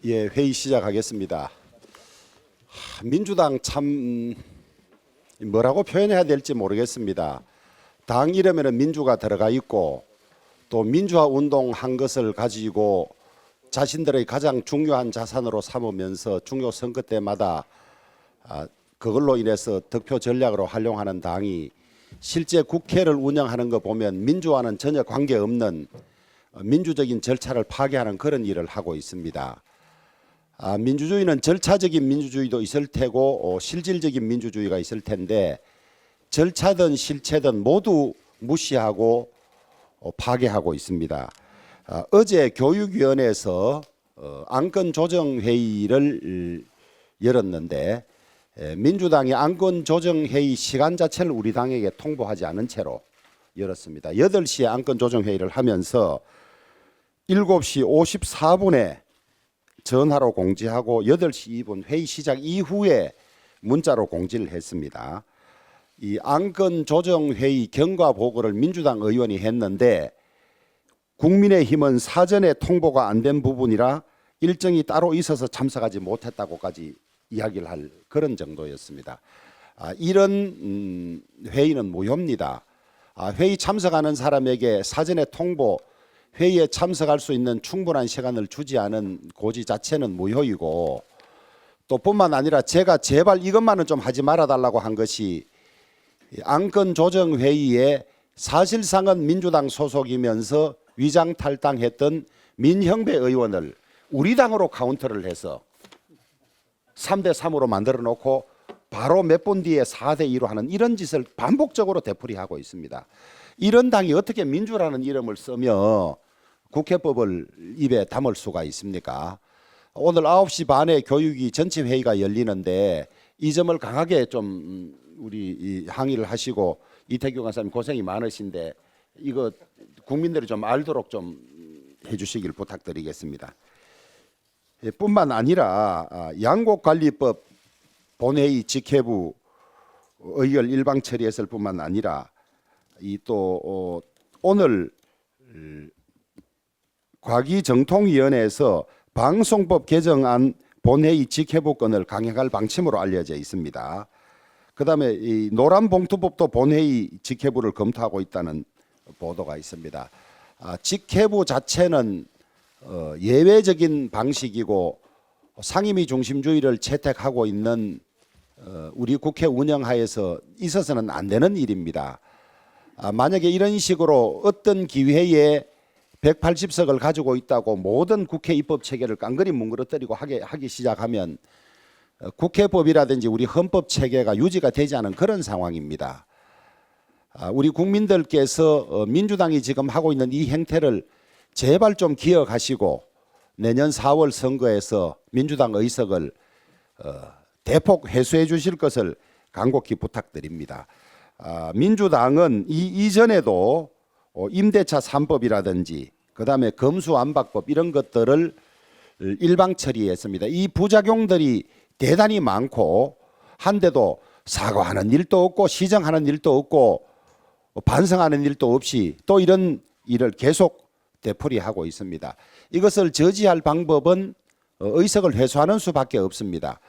예, 회의 시작하겠습니다. 민주당 참 뭐라고 표현해야 될지 모르겠습니다. 당 이름에는 민주가 들어가 있고 또 민주화 운동한 것을 가지고 자신들의 가장 중요한 자산으로 삼으면서 중요 선거 때마다 그걸로 인해서 득표 전략으로 활용하는 당이 실제 국회를 운영하는 거 보면 민주와는 전혀 관계없는 민주적인 절차를 파괴하는 그런 일을 하고 있습니다. 민주주의는 절차적인 민주주의도 있을 테고 실질적인 민주주의가 있을 텐데 절차든 실체든 모두 무시하고 파괴하고 있습니다. 어제 교육위원회에서 안건조정회의를 열었는데 민주당이 안건조정회의 시간 자체를 우리 당에게 통보하지 않은 채로 열었습니다. 8시에 안건조정회의를 하면서 7시 54분에 전화로 공지하고 8시 2분 회의 시작 이후에 문자로 공지를 했습니다. 이 안건조정회의 경과 보고를 민주당 의원이 했는데 국민의힘은 사전에 통보가 안 된 부분이라 일정이 따로 있어서 참석하지 못했다고까지 이야기를 할 그런 정도였습니다. 이런 회의는 무효입니다. 회의 참석하는 사람에게 사전에 통보, 회의에 참석할 수 있는 충분한 시간을 주지 않은 고지 자체는 무효이고 또 뿐만 아니라 제가 제발 이것만은 좀 하지 말아달라고 한 것이 안건조정회의에 사실상은 민주당 소속이면서 위장탈당했던 민형배 의원을 우리 당으로 카운터를 해서 3대 3으로 만들어 놓고 바로 몇 분 뒤에 4대 2로 하는 이런 짓을 반복적으로 되풀이하고 있습니다. 이런 당이 어떻게 민주라는 이름을 쓰며 국회법을 입에 담을 수가 있습니까? 오늘 9시 반에 교육위 전체 회의가 열리는데 이 점을 강하게 좀 우리 항의를 하시고 이태규 간사님 고생이 많으신데 이거 국민들이 좀 알도록 좀 해주시길 부탁드리겠습니다. 뿐만 아니라 양곡관리법 본회의 직회부 의결 일방 처리했을 뿐만 아니라 또 오늘 과기정통위원회에서 방송법 개정안 본회의 직회부권을 강행할 방침으로 알려져 있습니다. 그다음에 이 노란봉투법도 본회의 직회부를 검토하고 있다는 보도가 있습니다. 직회부 자체는 예외적인 방식이고 상임위 중심주의를 채택하고 있는 우리 국회 운영하에서 있어서는 안 되는 일입니다. 만약에 이런 식으로 어떤 기회에 180석을 가지고 있다고 모든 국회 입법 체계를 깡그리 뭉그러뜨리고 하기 시작하면 국회법이라든지 우리 헌법 체계가 유지가 되지 않은 그런 상황입니다. 우리 국민들께서 민주당이 지금 하고 있는 이 행태를 제발 좀 기억하시고 내년 4월 선거에서 민주당 의석을 대폭 회수해 주실 것을 간곡히 부탁드립니다. 민주당은 이전에도 임대차 3법이라든지 그다음에 검수안박법 이런 것들을 일방 처리했습니다. 이 부작용들이 대단히 많고 한데도 사과하는 일도 없고 시정하는 일도 없고 반성하는 일도 없이 또 이런 일을 계속 되풀이하고 있습니다. 이것을 저지할 방법은 의석을 회수하는 수밖에 없습니다.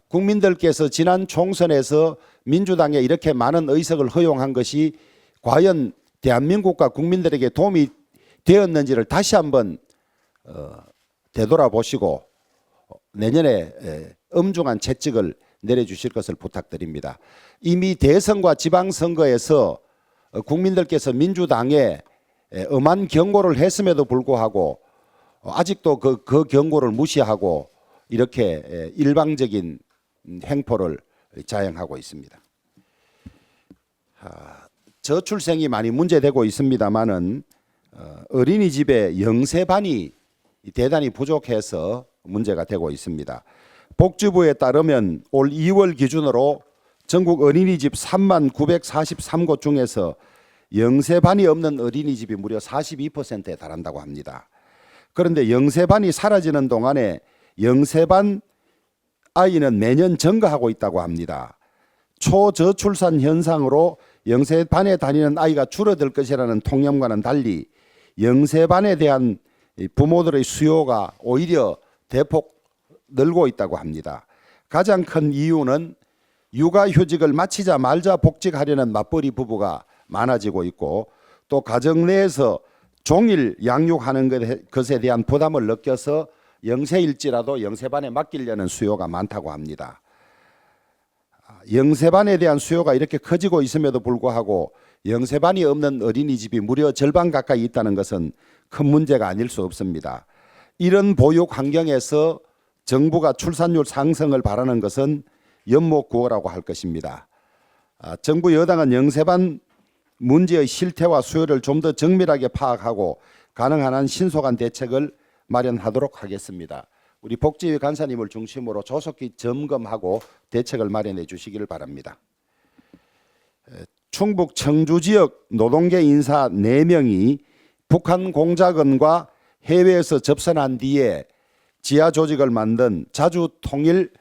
국민들께서 지난 총선에서 민주당에 이렇게 많은 의석을 허용한 것이 과연 대한민국과 국민들에게 도움이 되었는지를 다시 한번 되돌아보시고 내년에 엄중한 채찍을 내려주실 것을 부탁드립니다. 이미 대선과 지방선거에서 국민들께서 민주당에 엄한 경고를 했음에도 불구하고 아직도 그 경고를 무시하고 이렇게 일방적인 행포를 자행하고 있습니다. 저출생이 많이 문제되고 있습니다만은 어린이집의 영세반이 대단히 부족해서 문제가 되고 있습니다. 복지부에 따르면 올 2월 기준으로 전국 어린이집 3943곳 중에서 영세반이 없는 어린이집이 무려 42%에 달한다고 합니다. 그런데 영세반이 사라지는 동안에 영세반 아이는 매년 증가하고 있다고 합니다. 초저출산 현상으로 영세반에 다니는 아이가 줄어들 것이라는 통념과는 달리 영세반에 대한 부모들의 수요가 오히려 대폭 늘고 있다고 합니다. 가장 큰 이유는 육아휴직을 마치자 말자 복직하려는 맞벌이 부부가 많아지고 있고, 또 가정 내에서 종일 양육하는 것에 대한 부담을 느껴서 영세일지라도 영세반에 맡기려는 수요가 많다고 합니다. 영세반에 대한 수요가 이렇게 커지고 있음에도 불구하고 영세반이 없는 어린이집이 무려 절반 가까이 있다는 것은 큰 문제가 아닐 수 없습니다. 이런 보육 환경에서 정부가 출산율 상승을 바라는 것은 연못구호라고 할 것입니다. 정부 여당은 영세반 문제의 실태와 수요를 좀 더 정밀하게 파악하고 가능한 한 신속한 대책을 마련하도록 하겠습니다. 우리 복지위 간사님을 중심으로 조속히 점검하고 대책을 마련해 주시기를 바랍니다. 충북 청주 지역 노동계 인사 4명이 북한 공작원과 해외에서 접선한 뒤에 지하 조직을 만든 자주통일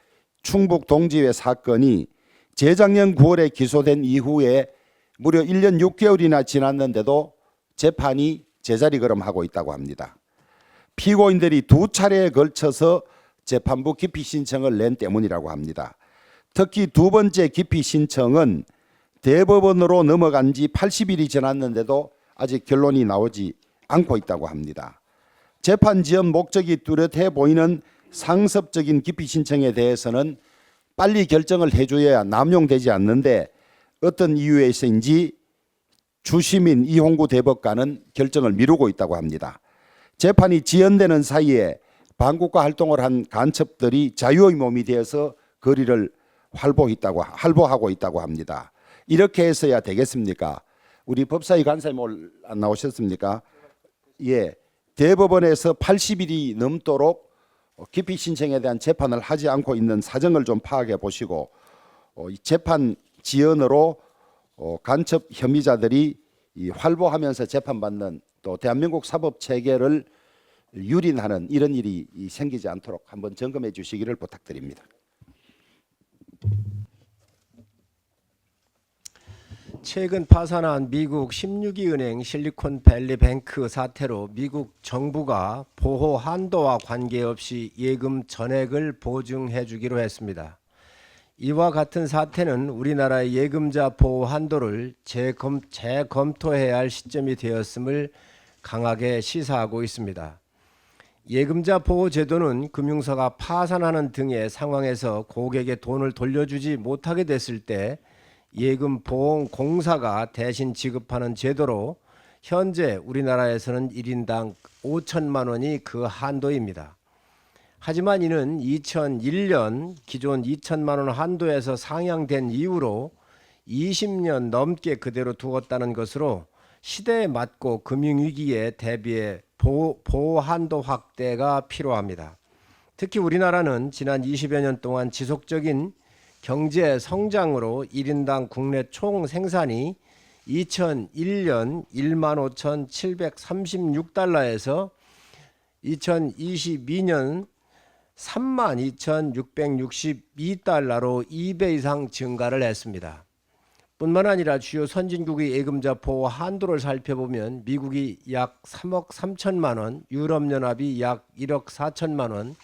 충북동지회 사건이 재작년 9월에 기소된 이후에 무려 1년 6개월이나 지났는데도 재판이 제자리 걸음하고 있다고 합니다. 피고인들이 2차례에 걸쳐서 재판부 기피 신청을 낸 때문이라고 합니다. 특히 두 번째 기피 신청은 대법원으로 넘어간 지 80일이 지났는데도 아직 결론이 나오지 않고 있다고 합니다. 재판 지연 목적이 뚜렷해 보이는 상습적인 기피 신청에 대해서는 빨리 결정을 해줘야 남용되지 않는데 어떤 이유에서인지 주시민 이홍구 대법관은 결정을 미루고 있다고 합니다. 재판이 지연되는 사이에 반국가 활동을 한 간첩들이 자유의 몸이 되어서 거리를 활보하고 있다고 합니다. 이렇게 해서야 되겠습니까? 우리 법사위 간사님 오늘 안 나오셨습니까? 예, 대법원에서 80일이 넘도록 기피 신청에 대한 재판을 하지 않고 있는 사정을 좀 파악해 보시고 재판 지연으로 간첩 혐의자들이 활보하면서 재판받는 또 대한민국 사법 체계를 유린하는 이런 일이 생기지 않도록 한번 점검해 주시기를 부탁드립니다. 최근 파산한 미국 16위 은행 실리콘밸리 뱅크 사태로 미국 정부가 보호 한도와 관계없이 예금 전액을 보증해 주기로 했습니다. 이와 같은 사태는 우리나라의 예금자 보호 한도를 재검토해야 할 시점이 되었음을 강하게 시사하고 있습니다. 예금자 보호 제도는 금융사가 파산하는 등의 상황에서 고객의 돈을 돌려주지 못하게 됐을 때 예금 보험공사가 대신 지급하는 제도로 현재 우리나라에서는 1인당 5천만 원이 그 한도입니다. 하지만 이는 2001년 기존 2천만 원 한도에서 상향된 이후로 20년 넘게 그대로 두었다는 것으로 시대에 맞고 금융위기에 대비해 보호 한도 확대가 필요합니다. 특히 우리나라는 지난 20여 년 동안 지속적인 경제 성장으로 1인당 국내 총 생산이 2001년 15,736달러에서 2022년 32,662달러로 2배 이상 증가를 했습니다. 뿐만 아니라 주요 선진국의 예금자 보호 한도를 살펴보면 미국이 약 3억 3천만 원, 유럽연합이 약 1억 4천만 원,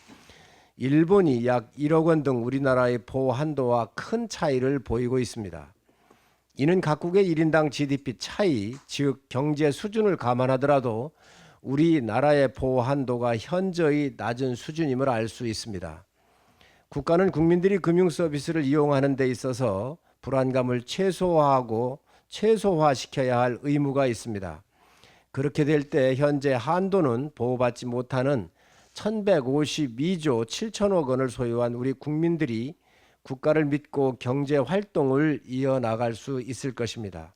일본이 약 1억 원 등 우리나라의 보호 한도와 큰 차이를 보이고 있습니다. 이는 각국의 1인당 GDP 차이, 즉 경제 수준을 감안하더라도 우리나라의 보호 한도가 현저히 낮은 수준임을 알 수 있습니다. 국가는 국민들이 금융 서비스를 이용하는 데 있어서 불안감을 최소화하고 최소화시켜야 할 의무가 있습니다. 그렇게 될 때 현재 한도는 보호받지 못하는 1152조 7천억 원을 소유한 우리 국민들이 국가를 믿고 경제 활동을 이어나갈 수 있을 것입니다.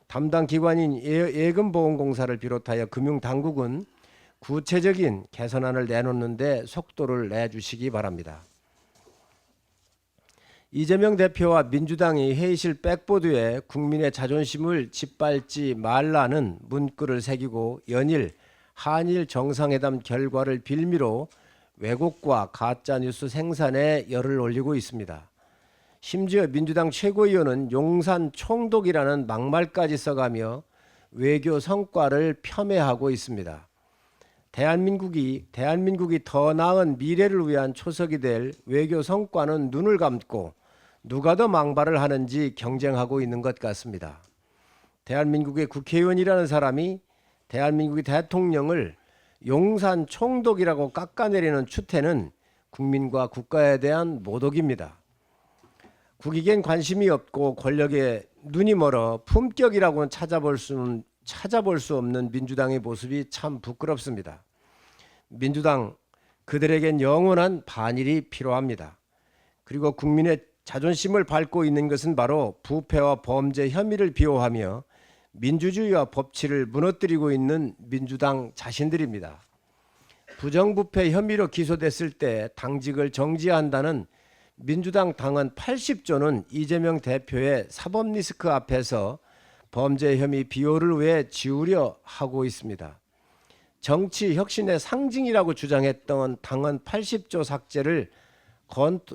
담당 기관인 예금보험공사를 비롯하여 금융당국은 구체적인 개선안을 내놓는데 속도를 내주시기 바랍니다. 이재명 대표와 민주당이 회의실 백보드에 국민의 자존심을 짓밟지 말라는 문구를 새기고 연일 한일 정상회담 결과를 빌미로 왜곡과 가짜뉴스 생산에 열을 올리고 있습니다. 심지어 민주당 최고위원은 용산 총독이라는 막말까지 써가며 외교 성과를 폄훼하고 있습니다. 대한민국이 더 나은 미래를 위한 초석이 될 외교 성과는 눈을 감고 누가 더 망발을 하는지 경쟁하고 있는 것 같습니다. 대한민국의 국회의원이라는 사람이 대한민국의 대통령을 용산 총독이라고 깎아내리는 추태는 국민과 국가에 대한 모독입니다. 국익엔 관심이 없고 권력에 눈이 멀어 품격이라고는 찾아볼 수 없는 민주당의 모습이 참 부끄럽습니다. 민주당, 그들에겐 영원한 반일이 필요합니다. 그리고 국민의 자존심을 밟고 있는 것은 바로 부패와 범죄 혐의를 비호하며 민주주의와 법치를 무너뜨리고 있는 민주당 자신들입니다. 부정부패 혐의로 기소됐을 때 당직을 정지한다는 민주당 당헌 80조는 이재명 대표의 사법 리스크 앞에서 범죄 혐의 비호를 위해 지우려 하고 있습니다. 정치 혁신의 상징이라고 주장했던 당헌 80조 삭제를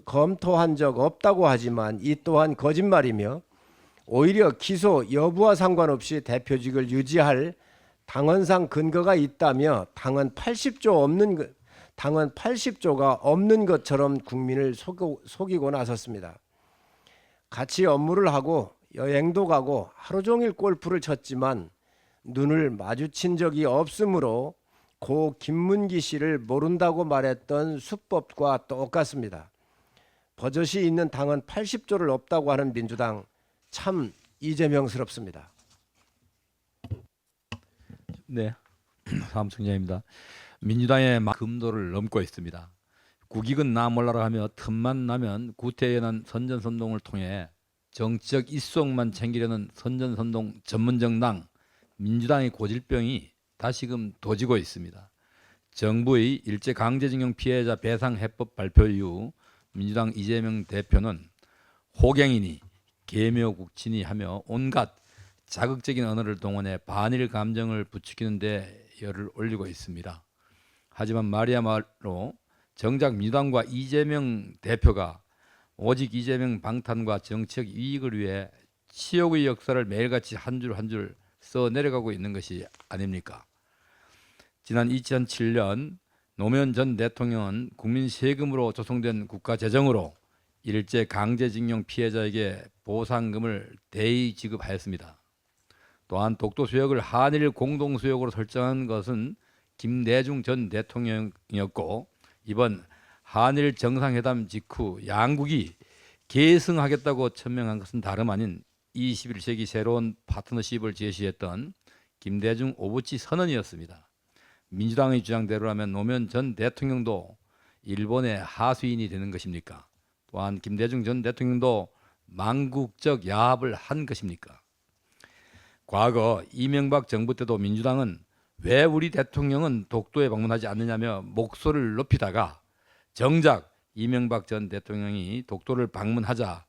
검토한 적 없다고 하지만 이 또한 거짓말이며 오히려 기소 여부와 상관없이 대표직을 유지할 당헌상 근거가 있다며 당헌 80조가 없는 것처럼 국민을 속이고 나섰습니다. 같이 업무를 하고 여행도 가고 하루 종일 골프를 쳤지만 눈을 마주친 적이 없으므로 고 김문기 씨를 모른다고 말했던 수법과 똑같습니다. 버젓이 있는 당헌 80조를 없다고 하는 민주당, 참 이재명스럽습니다. 네, 사무총장입니다. 민주당의 금도를 넘고 있습니다. 국익은 나 몰라라 하며 틈만 나면 구태연한 선전선동을 통해 정치적 입속만 챙기려는 선전선동 전문정당 민주당의 고질병이 다시금 도지고 있습니다. 정부의 일제강제징용 피해자 배상해법 발표 이후 민주당 이재명 대표는 호갱이니 계묘국친이 하며 온갖 자극적인 언어를 동원해 반일 감정을 부추기는 데 열을 올리고 있습니다. 하지만 말이야말로 정작 민주당과 이재명 대표가 오직 이재명 방탄과 정치적 이익을 위해 치욕의 역사를 매일같이 한 줄 한 줄 써내려가고 있는 것이 아닙니까? 지난 2007년 노무현 전 대통령은 국민 세금으로 조성된 국가재정으로 일제 강제징용 피해자에게 보상금을 대의 지급하였습니다. 또한 독도 수역을 한일 공동 수역으로 설정한 것은 김대중 전 대통령이었고 이번 한일 정상회담 직후 양국이 계승하겠다고 천명한 것은 다름 아닌 21세기 새로운 파트너십을 제시했던 김대중 오부치 선언이었습니다. 민주당의 주장대로라면 노무현 전 대통령도 일본의 하수인이 되는 것입니까? 또한 김대중 전 대통령도 망국적 야합을 한 것입니까? 과거 이명박 정부 때도 민주당은 왜 우리 대통령은 독도에 방문하지 않느냐며 목소리를 높이다가 정작 이명박 전 대통령이 독도를 방문하자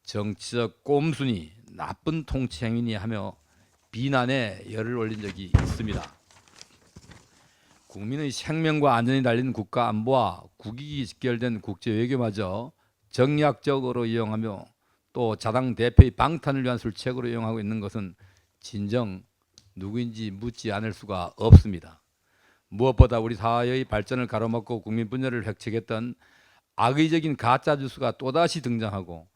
정치적 꼼수니 나쁜 통치 행위니 하며 비난에 열을 올린 적이 있습니다. 국민의 생명과 안전이 달린 국가 안보와 국익이 직결된 국제 외교마저 정략적으로 이용하며 또 자당 대표의 방탄을 위한 술책으로 이용하고 있는 것은 진정 누구인지 묻지 않을 수가 없습니다. 무엇보다 우리 사회의 발전을 가로막고 국민 분열을 획책했던 악의적인 가짜 뉴스가 또다시 등장하고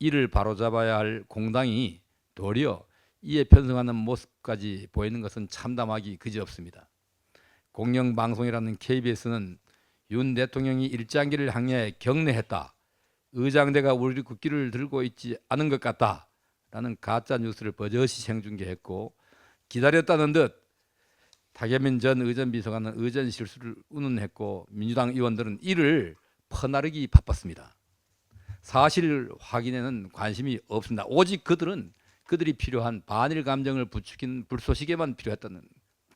이를 바로잡아야 할 공당이 도리어 이에 편승하는 모습까지 보이는 것은 참담하기 그지없습니다. 공영방송이라는 KBS는 윤 대통령이 일장기를 향해 경례했다. 의장대가 우리 국기를 들고 있지 않은 것 같다. 라는 가짜 뉴스를 버젓이 생중계했고 기다렸다는 듯 타계민 전 의전 비서관은 의전 실수를 운운했고 민주당 의원들은 이를 퍼나르기 바빴습니다. 사실 확인에는 관심이 없습니다. 오직 그들이 필요한 반일 감정을 부추긴 불쏘시개만 필요했다는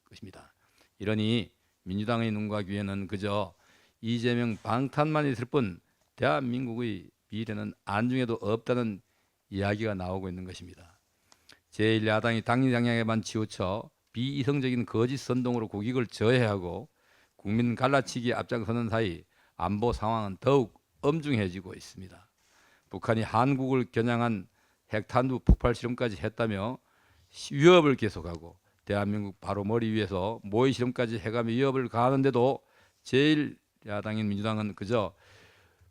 것입니다. 이러니 민주당의 눈과 귀에는 그저 이재명 방탄만 있을 뿐 대한민국의 미래는 안중에도 없다는 이야기가 나오고 있는 것입니다. 제1야당이 당리당략에만 치우쳐 비이성적인 거짓 선동으로 국익을 저해하고 국민 갈라치기에 앞장서는 사이 안보 상황은 더욱 엄중해지고 있습니다. 북한이 한국을 겨냥한 핵탄두 폭발 실험까지 했다며 위협을 계속하고 대한민국 바로 머리 위에서 모의 실험까지 해가며 위협을 가하는데도 제1야당인 민주당은 그저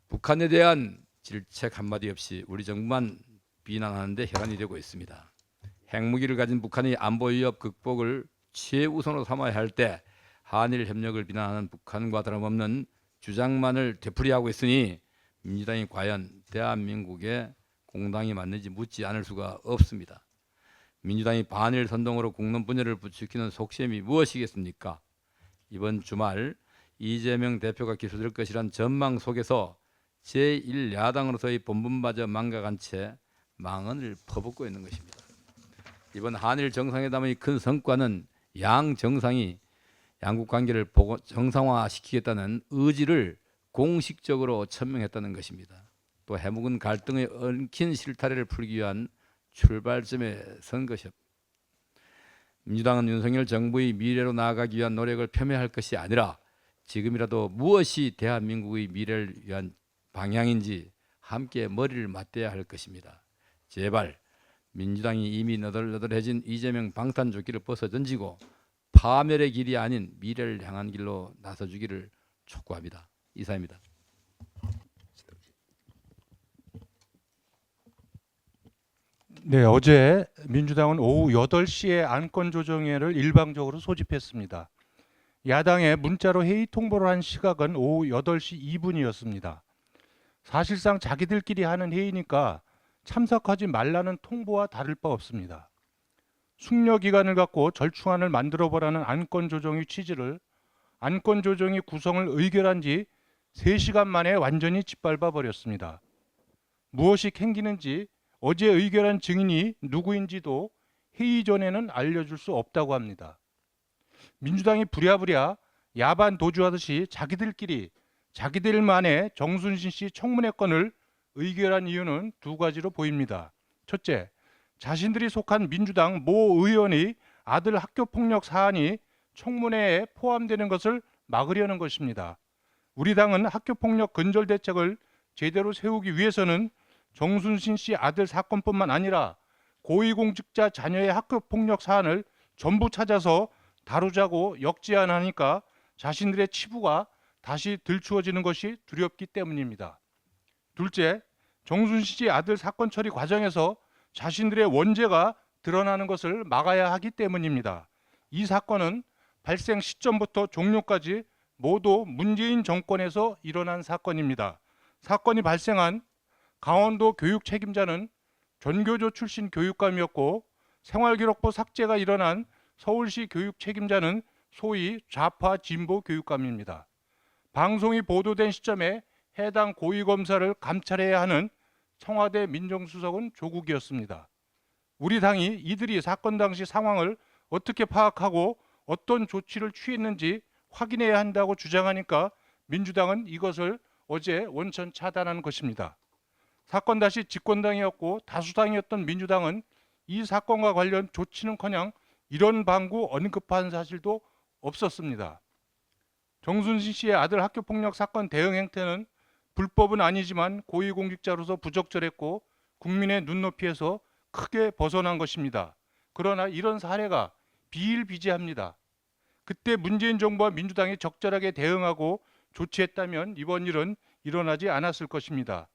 북한에 대한 질책 한마디 없이 우리 정부만 비난하는 데 혈안이 되고 있습니다. 핵무기를 가진 북한의 안보 위협 극복을 최우선으로 삼아야 할 때 한일 협력을 비난하는 북한과 다름없는 주장만을 되풀이하고 있으니 민주당이 과연 대한민국의 공당이 맞는지 묻지 않을 수가 없습니다. 민주당이 반일 선동으로 국론 분열을 부추기는 속셈이 무엇이겠습니까? 이번 주말 이재명 대표가 기소될 것이란 전망 속에서 제1야당으로서의 본분마저 망각한 채 망언을 퍼붓고 있는 것입니다. 이번 한일 정상회담의 큰 성과는 양 정상이 양국 관계를 정상화시키겠다는 의지를 공식적으로 천명했다는 것입니다. 또 해묵은 갈등의 얽힌 실타래를 풀기 위한 출발점에 선 것이었습니다. 민주당은 윤석열 정부의 미래로 나아가기 위한 노력을 폄훼할 것이 아니라 지금이라도 무엇이 대한민국의 미래를 위한 방향인지 함께 머리를 맞대야 할 것입니다. 제발 민주당이 이미 너덜너덜해진 이재명 방탄조끼를 벗어던지고 파멸의 길이 아닌 미래를 향한 길로 나서주기를 촉구합니다. 이사입니다. 네, 어제 민주당은 오후 8시에 안건조정회를 일방적으로 소집했습니다. 야당에 문자로 회의 통보를 한 시각은 오후 8시 2분이었습니다. 사실상 자기들끼리 하는 회의니까 참석하지 말라는 통보와 다를 바 없습니다. 숙려 기간을 갖고 절충안을 만들어보라는 안건조정의 취지를 안건조정이 구성을 의결한 지 3시간 만에 완전히 짓밟아 버렸습니다. 무엇이 캥기는지 어제 의결한 증인이 누구인지도 회의 전에는 알려줄 수 없다고 합니다. 민주당이 부랴부랴 야반 도주하듯이 자기들끼리 자기들만의 정순신 씨 청문회 건을 의결한 이유는 2가지로 보입니다. 첫째, 자신들이 속한 민주당 모 의원의 아들 학교폭력 사안이 청문회에 포함되는 것을 막으려는 것입니다. 우리 당은 학교폭력 근절 대책을 제대로 세우기 위해서는 정순신 씨 아들 사건뿐만 아니라 고위공직자 자녀의 학교폭력 사안을 전부 찾아서 다루자고 역제안하니까 자신들의 치부가 다시 들추어지는 것이 두렵기 때문입니다. 둘째, 정순신 씨 아들 사건 처리 과정에서 자신들의 원죄가 드러나는 것을 막아야 하기 때문입니다. 이 사건은 발생 시점부터 종료까지 모두 문재인 정권에서 일어난 사건입니다. 사건이 발생한 강원도 교육 책임자는 전교조 출신 교육감이었고 생활기록부 삭제가 일어난 서울시 교육 책임자는 소위 좌파 진보 교육감입니다. 방송이 보도된 시점에 해당 고위검사를 감찰해야 하는 청와대 민정수석은 조국이었습니다. 우리 당이 이들이 사건 당시 상황을 어떻게 파악하고 어떤 조치를 취했는지 확인해야 한다고 주장하니까 민주당은 이것을 어제 원천 차단한 것입니다. 사건 당시 집권당이었고 다수당이었던 민주당은 이 사건과 관련 조치는커녕 이런 방구 언급한 사실도 없었습니다. 정순신 씨의 아들 학교폭력 사건 대응 행태는 불법은 아니지만 고위공직자로서 부적절했고 국민의 눈높이에서 크게 벗어난 것입니다. 그러나 이런 사례가 비일비재합니다. 그때 문재인 정부와 민주당이 적절하게 대응하고 조치했다면 이번 일은 일어나지 않았을 것입니다.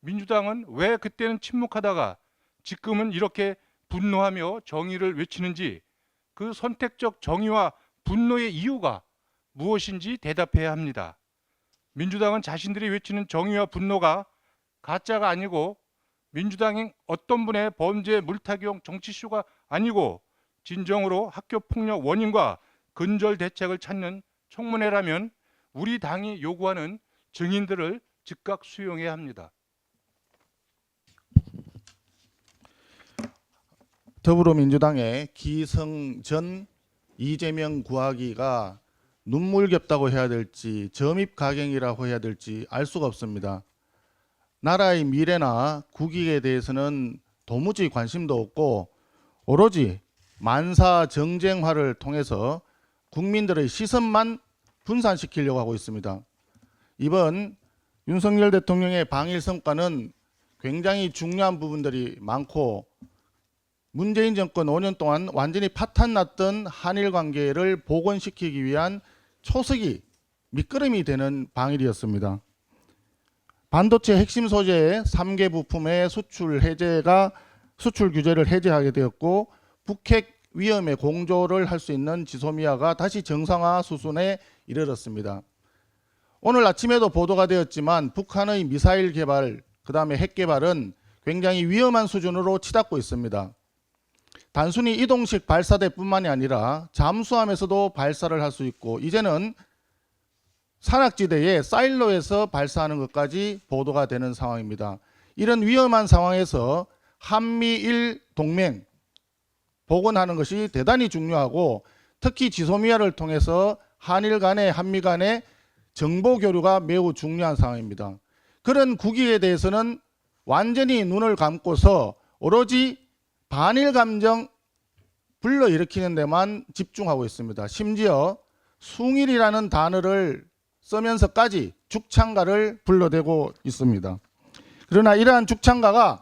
민주당은 왜 그때는 침묵하다가 지금은 이렇게 분노하며 정의를 외치는지 그 선택적 정의와 분노의 이유가 무엇인지 대답해야 합니다. 민주당은 자신들이 외치는 정의와 분노가 가짜가 아니고 민주당이 어떤 분의 범죄 물타기용 정치쇼가 아니고 진정으로 학교폭력 원인과 근절 대책을 찾는 청문회라면 우리 당이 요구하는 증인들을 즉각 수용해야 합니다. 더불어민주당의 기성전 이재명 구하기가 눈물겹다고 해야 될지 점입가경이라고 해야 될지 알 수가 없습니다. 나라의 미래나 국익에 대해서는 도무지 관심도 없고 오로지 만사 정쟁화를 통해서 국민들의 시선만 분산시키려고 하고 있습니다. 이번 윤석열 대통령의 방일 성과는 굉장히 중요한 부분들이 많고 문재인 정권 5년 동안 완전히 파탄났던 한일 관계를 복원시키기 위한 초석이 밑거름이 되는 방일이었습니다. 반도체 핵심 소재의 3개 부품의 수출 규제를 해제하게 되었고 북핵 위험에 공조를 할 수 있는 지소미아가 다시 정상화 수준에 이르렀습니다. 오늘 아침에도 보도가 되었지만 북한의 미사일 개발, 그다음에 핵 개발은 굉장히 위험한 수준으로 치닫고 있습니다. 단순히 이동식 발사대뿐만이 아니라 잠수함에서도 발사를 할 수 있고 이제는 산악지대에 사일로에서 발사하는 것까지 보도가 되는 상황입니다. 이런 위험한 상황에서 한미일 동맹 복원하는 것이 대단히 중요하고 특히 지소미아를 통해서 한일 간의 한미 간의 정보 교류가 매우 중요한 상황입니다. 그런 국익에 대해서는 완전히 눈을 감고서 오로지 반일 감정 불러일으키는 데만 집중하고 있습니다. 심지어 숭일이라는 단어를 쓰면서까지 죽창가를 불러대고 있습니다. 그러나 이러한 죽창가가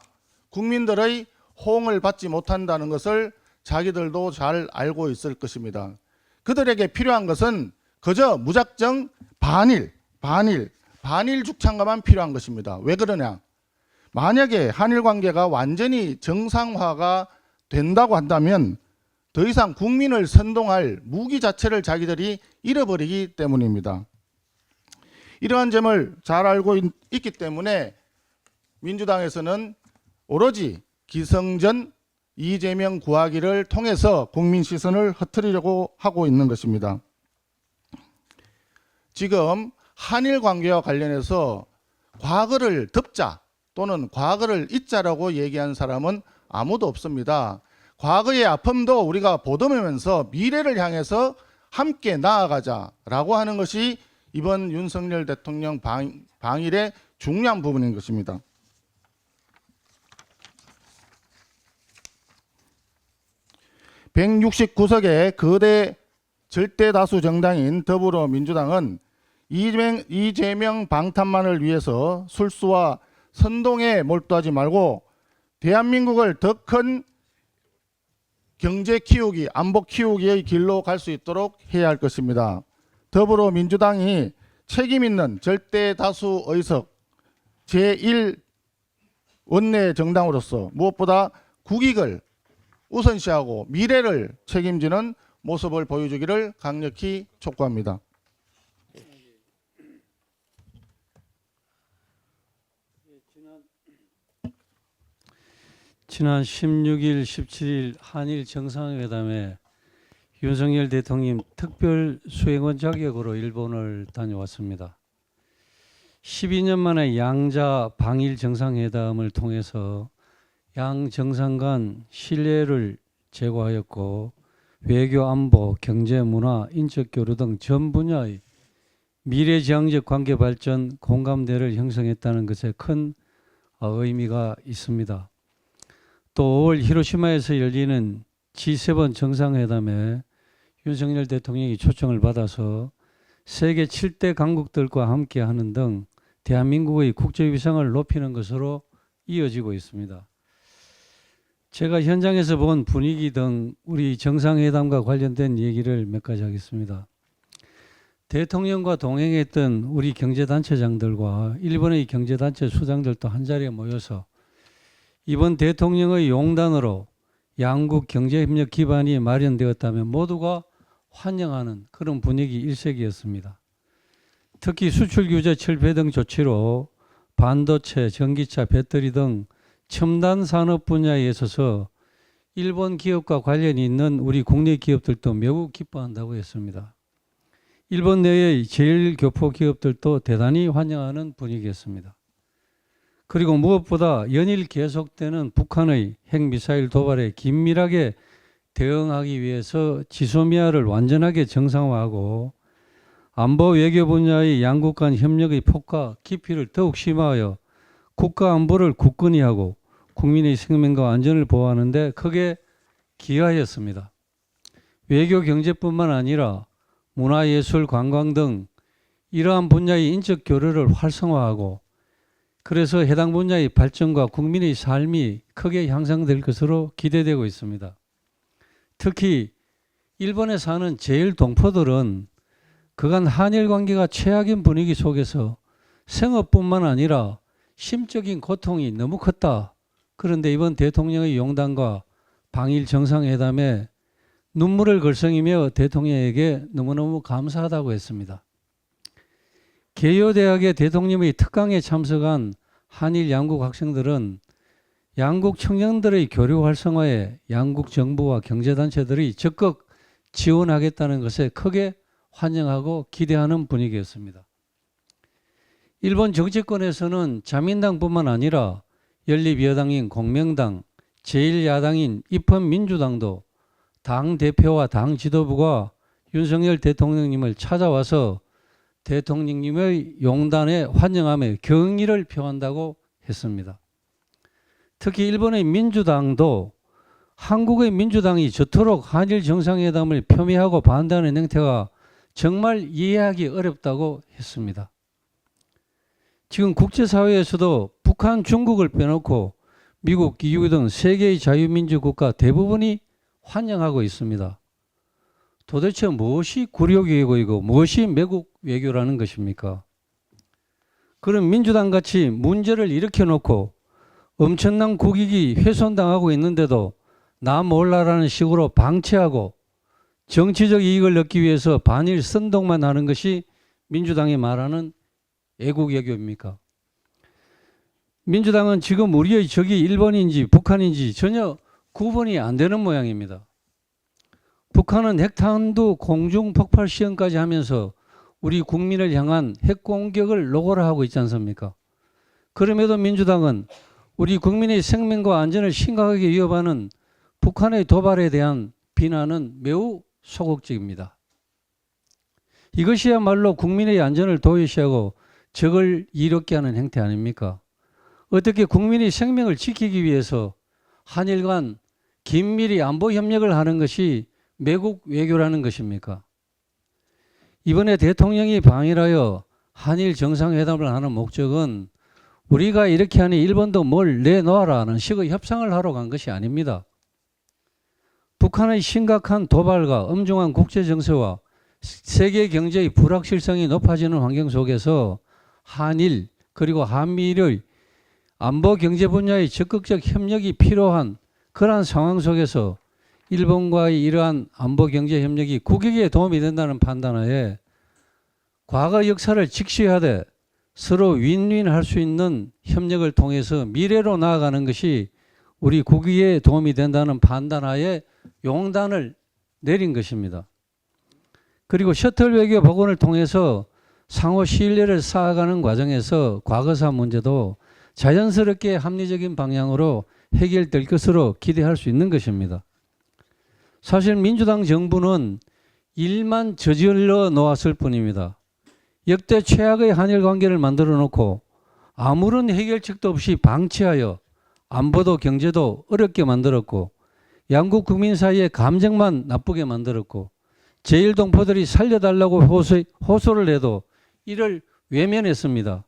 국민들의 호응을 받지 못한다는 것을 자기들도 잘 알고 있을 것입니다. 그들에게 필요한 것은 그저 무작정 반일 죽창가만 필요한 것입니다. 왜 그러냐? 만약에 한일 관계가 완전히 정상화가 된다고 한다면 더 이상 국민을 선동할 무기 자체를 자기들이 잃어버리기 때문입니다. 이러한 점을 잘 알고 있기 때문에 민주당에서는 오로지 기성전 이재명 구하기를 통해서 국민 시선을 흐트리려고 하고 있는 것입니다. 지금 한일 관계와 관련해서 과거를 덮자 또는 과거를 잊자라고 얘기한 사람은 아무도 없습니다. 과거의 아픔도 우리가 보듬으면서 미래를 향해서 함께 나아가자라고 하는 것이 이번 윤석열 대통령 방일의 중요한 부분인 것입니다. (169석의) 거대 절대 다수 정당인 더불어민주당은 이재명 방탄만을 위해서 술수와 선동에 몰두하지 말고 대한민국을 더 큰 경제 키우기, 안보 키우기의 길로 갈 수 있도록 해야 할 것입니다. 더불어민주당이 책임 있는 절대 다수 의석 제1 원내 정당으로서 무엇보다 국익을 우선시하고 미래를 책임지는 모습을 보여주기를 강력히 촉구합니다. 지난 16일, 17일 한일 정상회담에 윤석열 대통령 특별 수행원 자격으로 일본을 다녀왔습니다. 12년 만에 양자 방일 정상회담을 통해서 양 정상 간 신뢰를 제고하였고 외교, 안보, 경제, 문화, 인적 교류 등 전 분야의 미래지향적 관계 발전 공감대를 형성했다는 것에 큰 의미가 있습니다. 또 5월 히로시마에서 열리는 G7 정상회담에 윤석열 대통령이 초청을 받아서 세계 7대 강국들과 함께하는 등 대한민국의 국제위상을 높이는 것으로 이어지고 있습니다. 제가 현장에서 본 분위기 등 우리 정상회담과 관련된 얘기를 몇 가지 하겠습니다. 대통령과 동행했던 우리 경제단체장들과 일본의 경제단체 수장들도 한자리에 모여서 이번 대통령의 용단으로 양국 경제협력 기반이 마련되었다면 모두가 환영하는 그런 분위기 일색이었습니다. 특히 수출 규제 철폐 등 조치로 반도체, 전기차, 배터리 등 첨단 산업 분야에 있어서 일본 기업과 관련이 있는 우리 국내 기업들도 매우 기뻐한다고 했습니다. 일본 내의 제일 교포 기업들도 대단히 환영하는 분위기였습니다. 그리고 무엇보다 연일 계속되는 북한의 핵미사일 도발에 긴밀하게 대응하기 위해서 지소미아를 완전하게 정상화하고 안보 외교 분야의 양국 간 협력의 폭과 깊이를 더욱 심화하여 국가 안보를 굳건히 하고 국민의 생명과 안전을 보호하는 데 크게 기여하였습니다. 외교 경제뿐만 아니라 문화예술 관광 등 이러한 분야의 인적 교류를 활성화하고 그래서 해당 분야의 발전과 국민의 삶이 크게 향상될 것으로 기대되고 있습니다. 특히 일본에 사는 제일 동포들은 그간 한일 관계가 최악인 분위기 속에서 생업뿐만 아니라 심적인 고통이 너무 컸다. 그런데 이번 대통령의 용단과 방일 정상회담에 눈물을 글썽이며 대통령에게 너무너무 감사하다고 했습니다. 개요대학의 대통령의 특강에 참석한 한일 양국 학생들은 양국 청년들의 교류 활성화에 양국 정부와 경제단체들이 적극 지원하겠다는 것에 크게 환영하고 기대하는 분위기였습니다. 일본 정치권에서는 자민당뿐만 아니라 연립여당인 공명당, 제1야당인 입헌민주당도 당 대표와 당 지도부가 윤석열 대통령님을 찾아와서 대통령님의 용단에 환영하며 경의를 표한다고 했습니다. 특히 일본의 민주당도 한국의 민주당이 저토록 한일 정상회담을 폄훼하고 반대하는 행태가 정말 이해하기 어렵다고 했습니다. 지금 국제사회에서도 북한, 중국을 빼놓고 미국, EU 등 세계의 자유민주 국가 대부분이 환영하고 있습니다. 도대체 무엇이 구려외교이고 무엇이 매국 외교라는 것입니까? 그런 민주당같이 문제를 일으켜놓고 엄청난 국익이 훼손당하고 있는데도 나 몰라라는 식으로 방치하고 정치적 이익을 얻기 위해서 반일 선동만 하는 것이 민주당이 말하는 애국 외교입니까? 민주당은 지금 우리의 적이 일본인지 북한인지 전혀 구분이 안 되는 모양입니다. 북한은 핵탄두 공중 폭발 시험까지 하면서 우리 국민을 향한 핵 공격을 노골화 하고 있지 않습니까? 그럼에도 민주당은 우리 국민의 생명과 안전을 심각하게 위협하는 북한의 도발에 대한 비난은 매우 소극적입니다. 이것이야말로 국민의 안전을 도외시하고 적을 이롭게 하는 행태 아닙니까? 어떻게 국민의 생명을 지키기 위해서 한일 간 긴밀히 안보 협력을 하는 것이 매국 외교라는 것입니까? 이번에 대통령이 방일하여 한일 정상회담을 하는 목적은 우리가 이렇게 하니 일본도 뭘 내놓아라는 식의 협상을 하러 간 것이 아닙니다. 북한의 심각한 도발과 엄중한 국제 정세와 세계 경제의 불확실성이 높아지는 환경 속에서 한일 그리고 한미일의 안보 경제 분야의 적극적 협력이 필요한 그러한 상황 속에서 일본과의 이러한 안보 경제 협력이 국익에 도움이 된다는 판단하에 과거 역사를 직시하되 서로 윈윈할 수 있는 협력을 통해서 미래로 나아가는 것이 우리 국익에 도움이 된다는 판단하에 용단을 내린 것입니다. 그리고 셔틀 외교 복원을 통해서 상호 신뢰를 쌓아가는 과정에서 과거사 문제도 자연스럽게 합리적인 방향으로 해결될 것으로 기대할 수 있는 것입니다. 사실 민주당 정부는 일만 저질러 놓았을 뿐입니다. 역대 최악의 한일 관계를 만들어 놓고 아무런 해결책도 없이 방치하여 안보도 경제도 어렵게 만들었고 양국 국민 사이에 감정만 나쁘게 만들었고 제1동포들이 살려달라고 호소를 해도 이를 외면했습니다.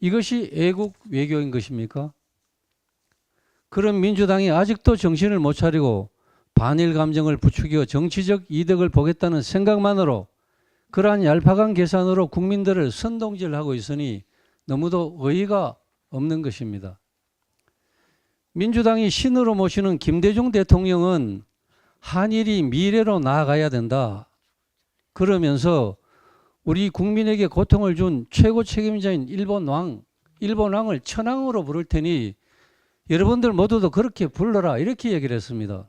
이것이 애국 외교인 것입니까? 그런 민주당이 아직도 정신을 못 차리고 반일 감정을 부추겨 정치적 이득을 보겠다는 생각만으로 그러한 얄팍한 계산으로 국민들을 선동질하고 있으니 너무도 어이가 없는 것입니다. 민주당이 신으로 모시는 김대중 대통령은 한일이 미래로 나아가야 된다. 그러면서 우리 국민에게 고통을 준 최고 책임자인 일본 왕을 천황으로 부를 테니 여러분들 모두도 그렇게 불러라 이렇게 얘기를 했습니다.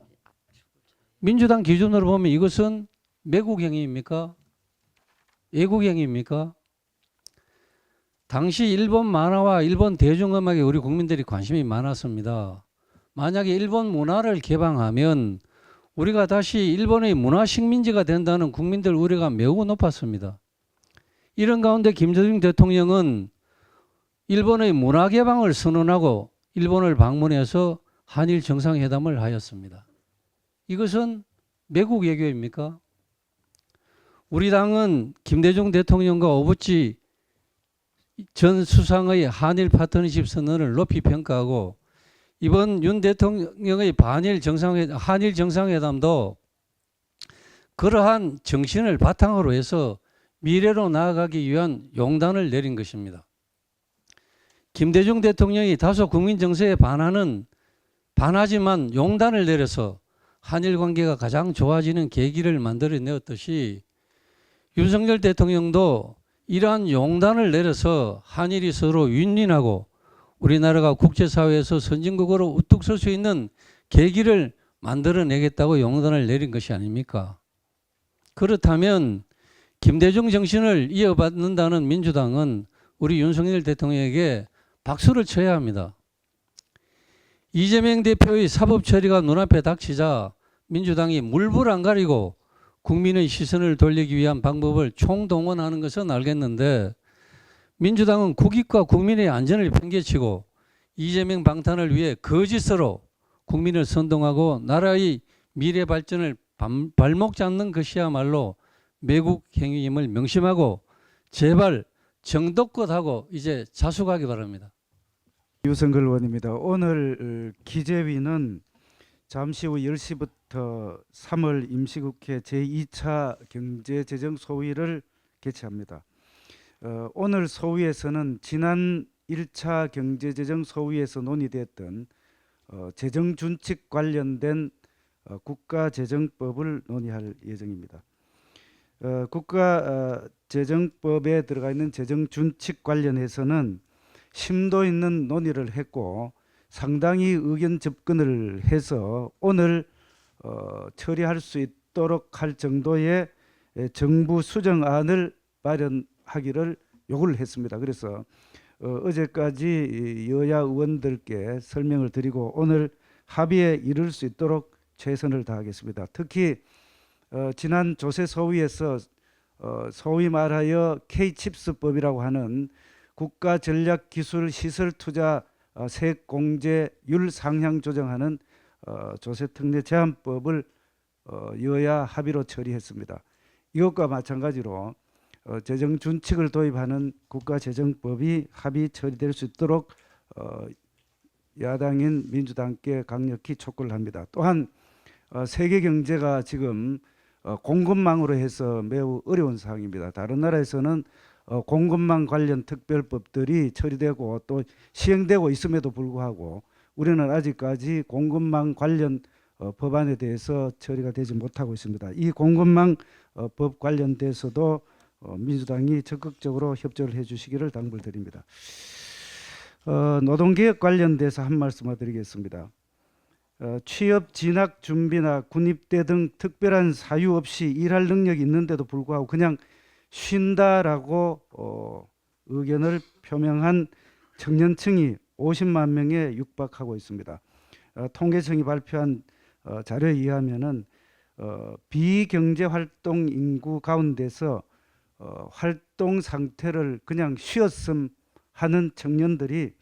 민주당 기준으로 보면 이것은 매국행위입니까? 애국행위입니까? 당시 일본 만화와 일본 대중음악에 우리 국민들이 관심이 많았습니다. 만약에 일본 문화를 개방하면 우리가 다시 일본의 문화 식민지가 된다는 국민들 우려가 매우 높았습니다. 이런 가운데 김대중 대통령은 일본의 문화 개방을 선언하고 일본을 방문해서 한일 정상회담을 하였습니다. 이것은 매국 외교입니까? 우리 당은 김대중 대통령과 오부치 전 수상의 한일 파트너십 선언을 높이 평가하고 이번 윤 대통령의 한일 정상회담도 그러한 정신을 바탕으로 해서 미래로 나아가기 위한 용단을 내린 것입니다. 김대중 대통령이 다소 국민 정서에 반하지만 용단을 내려서 한일 관계가 가장 좋아지는 계기를 만들어내었듯이 윤석열 대통령도 이러한 용단을 내려서 한일이 서로 윈윈하고 우리나라가 국제사회에서 선진국으로 우뚝 설 수 있는 계기를 만들어내겠다고 용단을 내린 것이 아닙니까? 그렇다면 김대중 정신을 이어받는다는 민주당은 우리 윤석열 대통령에게 박수를 쳐야 합니다. 이재명 대표의 사법 처리가 눈앞에 닥치자 민주당이 물불 안 가리고 국민의 시선을 돌리기 위한 방법을 총동원하는 것은 알겠는데 민주당은 국익과 국민의 안전을 팽개치고 이재명 방탄을 위해 거짓으로 국민을 선동하고 나라의 미래 발전을 발목 잡는 것이야말로 매국 행위임을 명심하고 제발 정도껏 하고 이제 자숙하기 바랍니다. 유성글 의원입니다. 오늘 기재위는 잠시 후 10시부터 3월 임시국회 제2차 경제재정소위를 개최합니다. 오늘 소위에서는 지난 1차 경제재정소위에서 논의됐던 재정준칙 관련된 국가재정법을 논의할 예정입니다. 국가재정법에 들어가 있는 재정준칙 관련해서는 심도 있는 논의를 했고 상당히 의견 접근을 해서 오늘 처리할 수 있도록 할 정도의 정부 수정안을 마련하기를 요구를 했습니다. 그래서 어제까지 여야 의원들께 설명을 드리고 오늘 합의에 이를 수 있도록 최선을 다하겠습니다. 특히 지난 조세 소위에서 소위 말하여 K-칩스법이라고 하는 국가전략기술시설투자 세액공제율 상향 조정하는 조세특례 제한법을 여야 합의로 처리했습니다. 이것과 마찬가지로 재정준칙을 도입하는 국가재정법이 합의 처리될 수 있도록 야당인 민주당께 강력히 촉구를 합니다. 또한 세계 경제가 지금 공급망으로 해서 매우 어려운 상황입니다. 다른 나라에서는 공급망 관련 특별법들이 처리되고 또 시행되고 있음에도 불구하고 우리는 아직까지 공급망 관련 법안에 대해서 처리가 되지 못하고 있습니다. 이 공급망 법 관련돼서도 민주당이 적극적으로 협조를 해주시기를 당부드립니다. 노동개혁 관련돼서 한 말씀을 드리겠습니다. 취업 진학 준비나 군입대 등 특별한 사유 없이 일할 능력이 있는데도 불구하고 그냥 쉰다라고 의견을 표명한 청년층이 50만 명에 육박하고 있습니다. 통계청이 발표한 자료에 의하면은 비경제활동 인구 가운데서 활동 상태를 그냥 쉬었음 하는 청년들이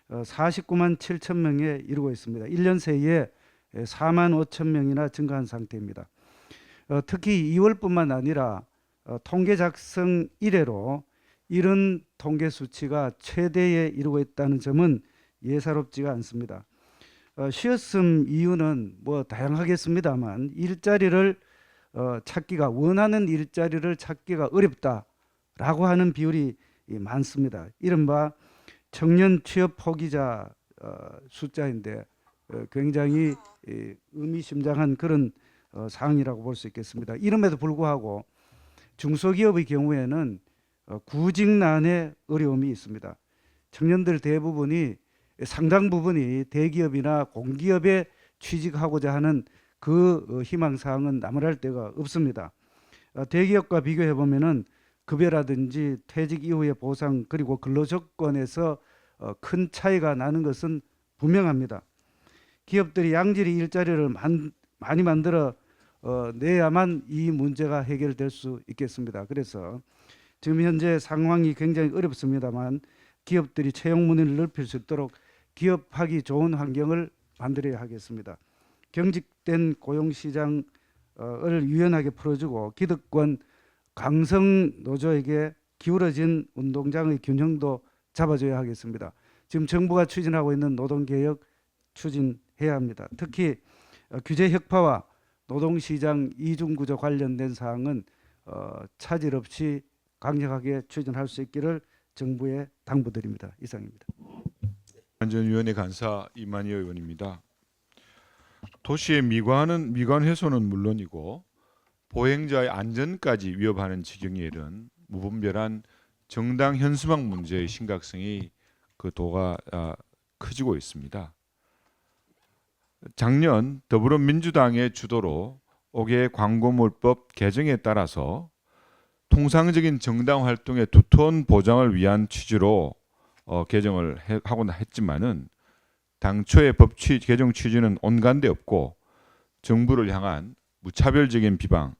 49만 7천 명에 이르고 있습니다. 1년 새에 4만 5천 명이나 증가한 상태입니다. 특히 2월뿐만 아니라 통계 작성 이래로 이런 통계 수치가 최대에 이르고 있다는 점은 예사롭지가 않습니다. 쉬었음 이유는 뭐 다양하겠습니다만 일자리를 찾기가 원하는 일자리를 찾기가 어렵다라고 하는 비율이 많습니다. 이른바 청년 취업 포기자 숫자인데 굉장히 의미심장한 그런 사항이라고 볼 수 있겠습니다. 이름에도 불구하고 중소기업의 경우에는 구직난의 어려움이 있습니다. 청년들 대부분이 상당 부분이 대기업이나 공기업에 취직하고자 하는 그 희망사항은 나무랄 데가 없습니다. 대기업과 비교해 보면은 급여라든지 퇴직 이후의 보상 그리고 근로조건에서 큰 차이가 나는 것은 분명합니다. 기업들이 양질의 일자리를 많이 만들어 내야만 이 문제가 해결될 수 있겠습니다. 그래서 지금 현재 상황이 굉장히 어렵습니다만 기업들이 채용 문의를 넓힐 수 있도록 기업하기 좋은 환경을 만들어야 하겠습니다. 경직된 고용시장을 유연하게 풀어주고 기득권 강성 노조에게 기울어진 운동장의 균형도 잡아줘야 하겠습니다. 지금 정부가 추진하고 있는 노동개혁 추진해야 합니다. 특히 규제 혁파와 노동시장 이중구조 관련된 사항은 차질 없이 강력하게 추진할 수 있기를 정부에 당부드립니다. 이상입니다. 안전위원회 간사 이만희 의원입니다. 도시의 미관 훼손은 물론이고 보행자의 안전까지 위협하는 지경에 이른 무분별한 정당 현수막 문제의 심각성이 그 도가 커지고 있습니다. 작년 더불어민주당의 주도로 5개 광고물법 개정에 따라서 통상적인 정당 활동의 두터운 보장을 위한 취지로 개정을 하곤 했지만은 당초의 법 개정 취지는 온간데 없고 정부를 향한 무차별적인 비방,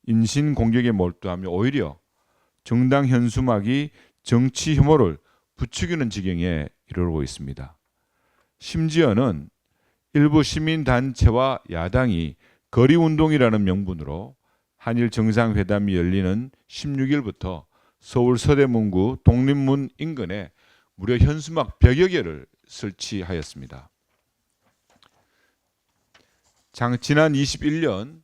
인신 공격에 몰두하며 오히려 정당 현수막이 정치 혐오를 부추기는 지경에 이르고 있습니다. 심지어는 일부 시민단체와 야당이 거리운동이라는 명분으로 한일 정상회담이 열리는 16일부터 서울 서대문구 독립문 인근에 무려 현수막 100여 개를 설치하였습니다. 지난 21년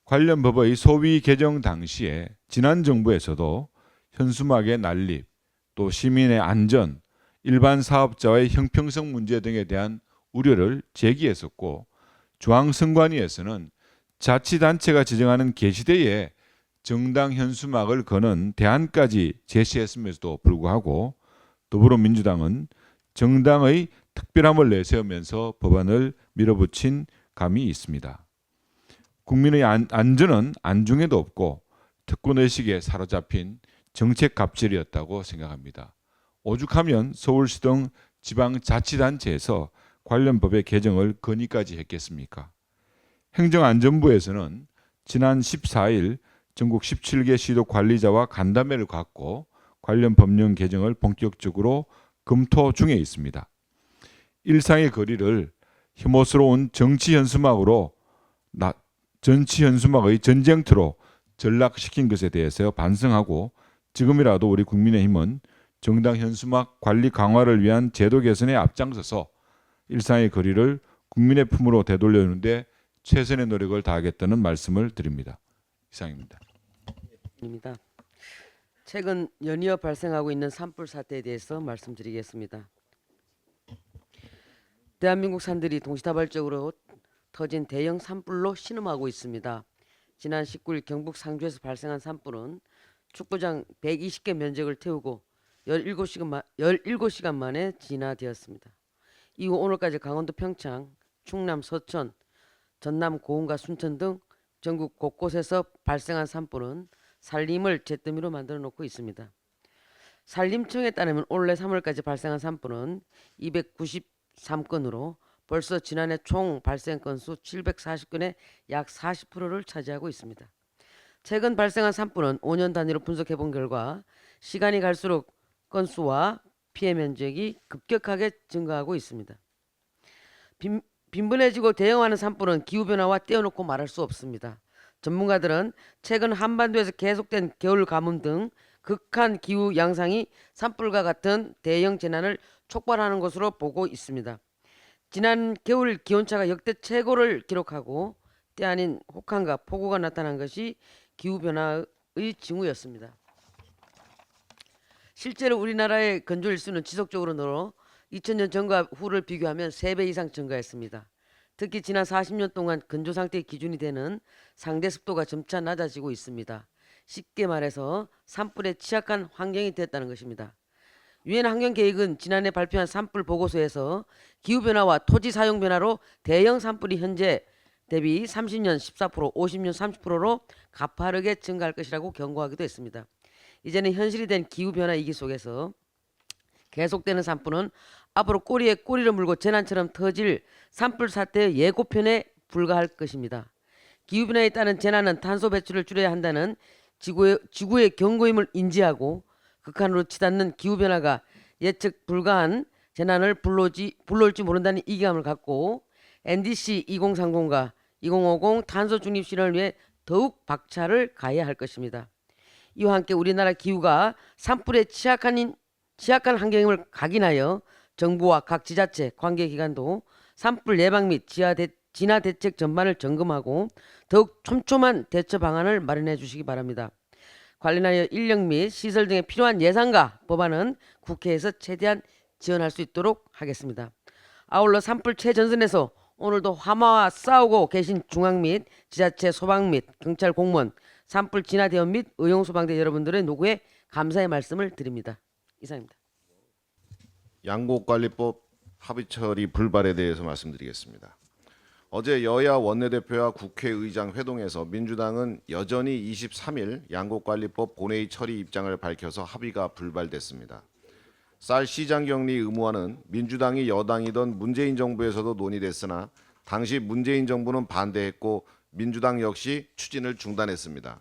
관련 법의 소위 개정 당시에 지난 정부에서도 현수막의 난립, 또 시민의 안전, 일반 사업자의 형평성 문제 등에 대한 우려를 제기했었고 중앙선관위에서는 자치단체가 지정하는 게시대에 정당 현수막을 거는 대안까지 제시했음에도 불구하고 더불어민주당은 정당의 특별함을 내세우면서 법안을 밀어붙인 감이 있습니다. 국민의 안전은 안중에도 없고 특권의식에 사로잡힌 정책 갑질이었다고 생각합니다. 오죽하면 서울시 등 지방자치단체에서 관련 법의 개정을 건의까지 했겠습니까? 행정안전부에서는 지난 14일 전국 17개 시도 관리자와 간담회를 갖고 관련 법령 개정을 본격적으로 검토 중에 있습니다. 일상의 거리를 혐오스러운 정치 현수막의 전쟁터로 전락시킨 것에 대해서 반성하고 지금이라도 우리 국민의힘은 정당 현수막 관리 강화를 위한 제도 개선에 앞장서서 일상의 거리를 국민의 품으로 되돌려주는데 최선의 노력을 다하겠다는 말씀을 드립니다. 이상입니다. 최근 연이어 발생하고 있는 산불 사태에 대해서 말씀드리겠습니다. 대한민국 산들이 동시다발적으로 터진 대형 산불로 신음하고 있습니다. 지난 19일 경북 상주에서 발생한 산불은 축구장 120개 면적을 태우고 17시간 만에 진화되었습니다. 이후 오늘까지 강원도 평창, 충남 서천, 전남 고흥과 순천 등 전국 곳곳에서 발생한 산불은 산림을 잿더미로 만들어 놓고 있습니다. 산림청에 따르면 올해 3월까지 발생한 산불은 293건으로 벌써 지난해 총 발생 건수 740건의 약 40%를 차지하고 있습니다. 최근 발생한 산불은 5년 단위로 분석해 본 결과 시간이 갈수록 건수와 피해 면적이 급격하게 증가하고 있습니다. 빈번해지고 대형화하는 산불은 기후변화와 떼어놓고 말할 수 없습니다. 전문가들은 최근 한반도에서 계속된 겨울 가뭄 등 극한 기후 양상이 산불과 같은 대형 재난을 촉발하는 것으로 보고 있습니다. 지난 겨울 기온차가 역대 최고를 기록하고 때 아닌 혹한과 폭우가 나타난 것이 기후변화의 징후였습니다. 실제로 우리나라의 건조일수는 지속적으로 늘어 2000년 전과 후를 비교하면 3배 이상 증가했습니다. 특히 지난 40년 동안 건조 상태의 기준이 되는 상대 습도가 점차 낮아지고 있습니다. 쉽게 말해서 산불에 취약한 환경이 됐다는 것입니다. 유엔 환경계획은 지난해 발표한 산불 보고서에서 기후변화와 토지 사용 변화로 대형 산불이 현재 대비 30년 14%, 50년 30%로 가파르게 증가할 것이라고 경고하기도 했습니다. 이제는 현실이 된 기후변화 위기 속에서 계속되는 산불은 앞으로 꼬리에 꼬리를 물고 재난처럼 터질 산불 사태의 예고편에 불과할 것입니다. 기후변화에 따른 재난은 탄소 배출을 줄여야 한다는 지구의 경고임을 인지하고 극한으로 치닫는 기후변화가 예측 불가한 재난을 불러올지 모른다는 이기감을 갖고 NDC 2030과 2050 탄소 중립 실현을 위해 더욱 박차를 가해야 할 것입니다. 이와 함께 우리나라 기후가 산불에 취약한 환경을 각인하여 정부와 각 지자체, 관계기관도 산불 예방 및 진화 대책 전반을 점검하고 더욱 촘촘한 대처 방안을 마련해 주시기 바랍니다. 관련하여 인력 및 시설 등에 필요한 예산과 법안은 국회에서 최대한 지원할 수 있도록 하겠습니다. 아울러 산불 최전선에서 오늘도 화마와 싸우고 계신 중앙 및 지자체 소방 및 경찰 공무원, 산불 진화 대원 및 의용소방대 여러분들의 노고에 감사의 말씀을 드립니다. 이상입니다. 양곡관리법 합의 처리 불발에 대해서 말씀드리겠습니다. 어제 여야 원내대표와 국회의장 회동에서 민주당은 여전히 23일 양곡관리법 본회의 처리 입장을 밝혀서 합의가 불발됐습니다. 쌀 시장격리 의무화는 민주당이 여당이던 문재인 정부에서도 논의됐으나 당시 문재인 정부는 반대했고 민주당 역시 추진을 중단했습니다.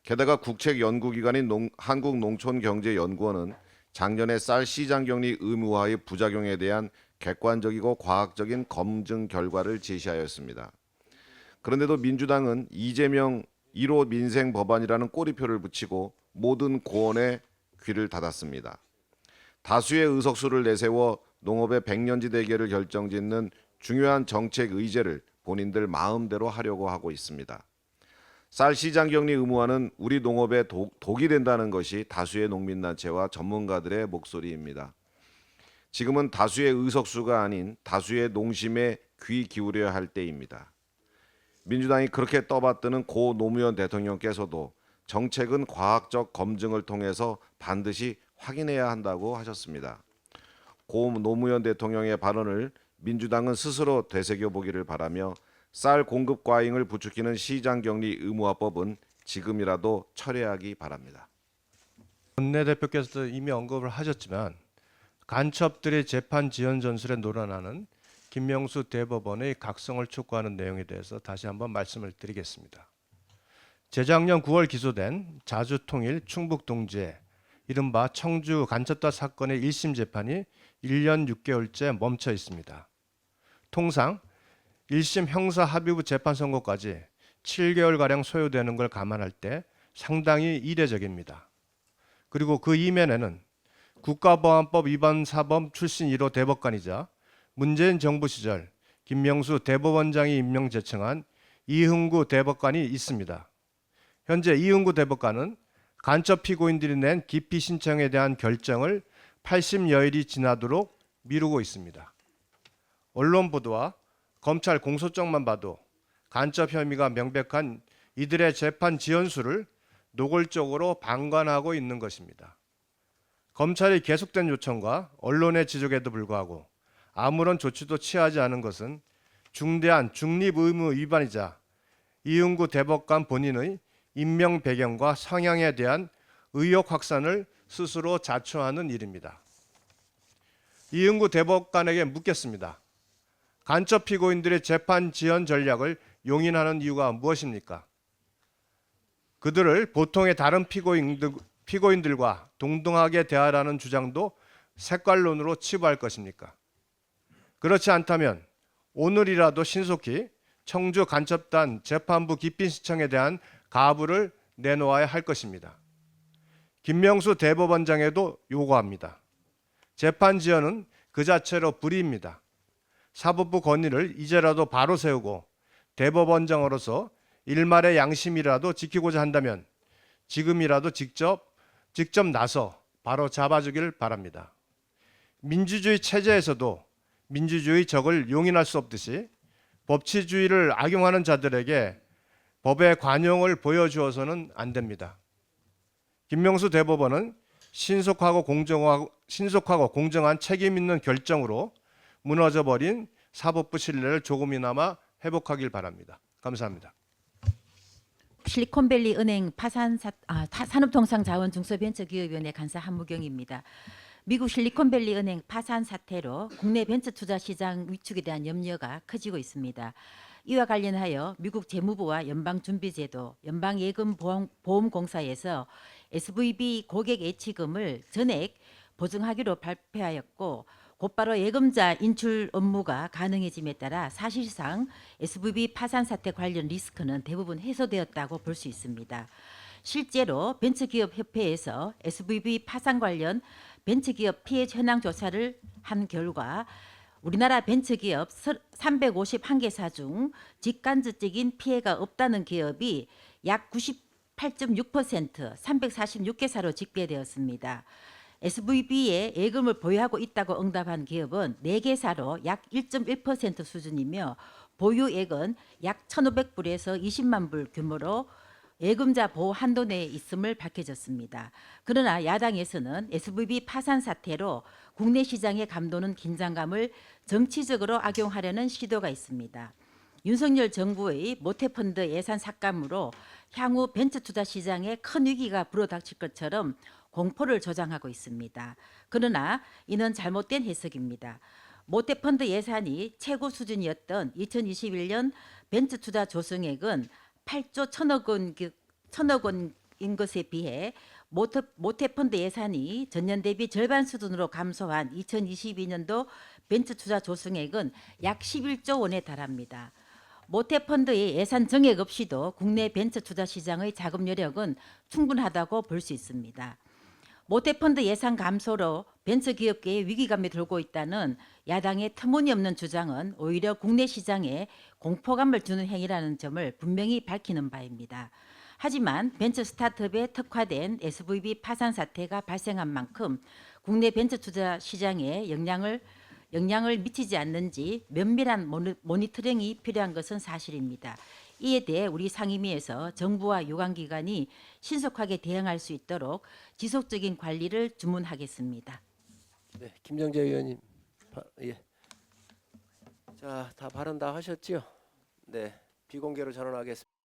게다가 국책연구기관인 한국농촌경제연구원은 작년에 쌀 시장격리 의무화의 부작용에 대한 객관적이고 과학적인 검증 결과를 제시하였습니다. 그런데도 민주당은 이재명 1호 민생 법안이라는 꼬리표를 붙이고 모든 고언에 귀를 닫았습니다. 다수의 의석수를 내세워 농업의 백년지 대계를 결정짓는 중요한 정책 의제를 본인들 마음대로 하려고 하고 있습니다. 쌀 시장 격리 의무화는 우리 농업에 독이 된다는 것이 다수의 농민단체와 전문가들의 목소리입니다. 지금은 다수의 의석수가 아닌 다수의 농심에 귀 기울여야 할 때입니다. 민주당이 그렇게 떠받드는 고 노무현 대통령께서도 정책은 과학적 검증을 통해서 반드시 확인해야 한다고 하셨습니다. 고 노무현 대통령의 발언을 민주당은 스스로 되새겨보기를 바라며 쌀 공급 과잉을 부추기는 시장격리 의무화법은 지금이라도 철회하기 바랍니다. 원내대표께서도 이미 언급을 하셨지만 간첩들의 재판 지연 전술에 놀아나는 김명수 대법원의 각성을 촉구하는 내용에 대해서 다시 한번 말씀을 드리겠습니다. 재작년 9월 기소된 자주통일 충북동지에 이른바 청주 간첩다 사건의 1심 재판이 1년 6개월째 멈춰 있습니다. 통상 1심 형사 합의부 재판 선고까지 7개월가량 소요되는 걸 감안할 때 상당히 이례적입니다. 그리고 그 이면에는 국가보안법 위반 사범 출신 1호 대법관이자 문재인 정부 시절 김명수 대법원장이 임명 제청한 이흥구 대법관이 있습니다. 현재 이흥구 대법관은 간첩 피고인들이 낸 기피 신청에 대한 결정을 80여일이 지나도록 미루고 있습니다. 언론 보도와 검찰 공소장만 봐도 간첩 혐의가 명백한 이들의 재판 지연수를 노골적으로 방관하고 있는 것입니다. 검찰이 계속된 요청과 언론의 지적에도 불구하고 아무런 조치도 취하지 않은 것은 중대한 중립 의무 위반이자 이흥구 대법관 본인의 임명 배경과 성향에 대한 의혹 확산을 스스로 자초하는 일입니다. 이흥구 대법관에게 묻겠습니다. 간첩 피고인들의 재판 지연 전략을 용인하는 이유가 무엇입니까? 그들을 보통의 다른 피고인들과 동등하게 대하라는 주장도 색깔론으로 치부할 것입니까? 그렇지 않다면 오늘이라도 신속히 청주 간첩단 재판부 기피 신청에 대한 가부를 내놓아야 할 것입니다. 김명수 대법원장에도 요구합니다. 재판 지연은 그 자체로 불이입니다. 사법부 권위를 이제라도 바로 세우고 대법원장으로서 일말의 양심이라도 지키고자 한다면 지금이라도 직접 나서 바로 잡아주길 바랍니다. 민주주의 체제에서도 민주주의 적을 용인할 수 없듯이 법치주의를 악용하는 자들에게 법의 관용을 보여주어서는 안 됩니다. 김명수 대법원은 신속하고 공정한 책임 있는 결정으로 무너져버린 사법부 신뢰를 조금이나마 회복하길 바랍니다. 감사합니다. 실리콘밸리 은행 파산 산업통상자원중소벤처기업위원회 간사 한무경입니다. 미국 실리콘밸리 은행 파산 사태로 국내 벤처 투자 시장 위축에 대한 염려가 커지고 있습니다. 이와 관련하여 미국 재무부와 연방준비제도, 연방예금보험공사에서 SVB 고객 예치금을 전액 보증하기로 발표하였고 곧바로 예금자 인출 업무가 가능해짐에 따라 사실상 SVB 파산 사태 관련 리스크는 대부분 해소되었다고 볼 수 있습니다. 실제로 벤처기업협회에서 SVB 파산 관련 벤처기업 피해 현황 조사를 한 결과 우리나라 벤처기업 351개사 중 직간접적인 피해가 없다는 기업이 약 98.6% 346개사로 집계되었습니다. SVB에 예금을 보유하고 있다고 응답한 기업은 4개사로 약 1.1% 수준이며 보유액은 약 1,500불에서 20만 불 규모로 예금자 보호 한도 내에 있음을 밝혀졌습니다. 그러나 야당에서는 SVB 파산 사태로 국내 시장의 감도는 긴장감을 정치적으로 악용하려는 시도가 있습니다. 윤석열 정부의 모태펀드 예산 삭감으로 향후 벤처투자 시장에 큰 위기가 불어닥칠 것처럼 공포를 조장하고 있습니다. 그러나 이는 잘못된 해석입니다. 모태펀드 예산이 최고 수준이었던 2021년 벤처투자 조성액은 8조 1,000억 원인 것에 비해 모태펀드 예산이 전년 대비 절반 수준으로 감소한 2022년도 벤처투자 조성액은 약 11조 원에 달합니다. 모태펀드의 예산 정액 없이도 국내 벤처투자 시장의 자금 여력은 충분하다고 볼 수 있습니다. 모태펀드 예산 감소로 벤처기업계에 위기감이 돌고 있다는 야당의 터무니없는 주장은 오히려 국내 시장에 공포감을 주는 행위라는 점을 분명히 밝히는 바입니다. 하지만 벤처 스타트업에 특화된 SVB 파산 사태가 발생한 만큼 국내 벤처투자 시장에 영향을 미치지 않는지 면밀한 모니터링이 필요한 것은 사실입니다. 이에 대해 우리 상임위에서 정부와 유관기관이 신속하게 대응할 수 있도록 지속적인 관리를 주문하겠습니다. 네, 김정재 의원님. 예. 자, 다 발언 다 하셨죠? 네, 비공개로 전환하겠습니다.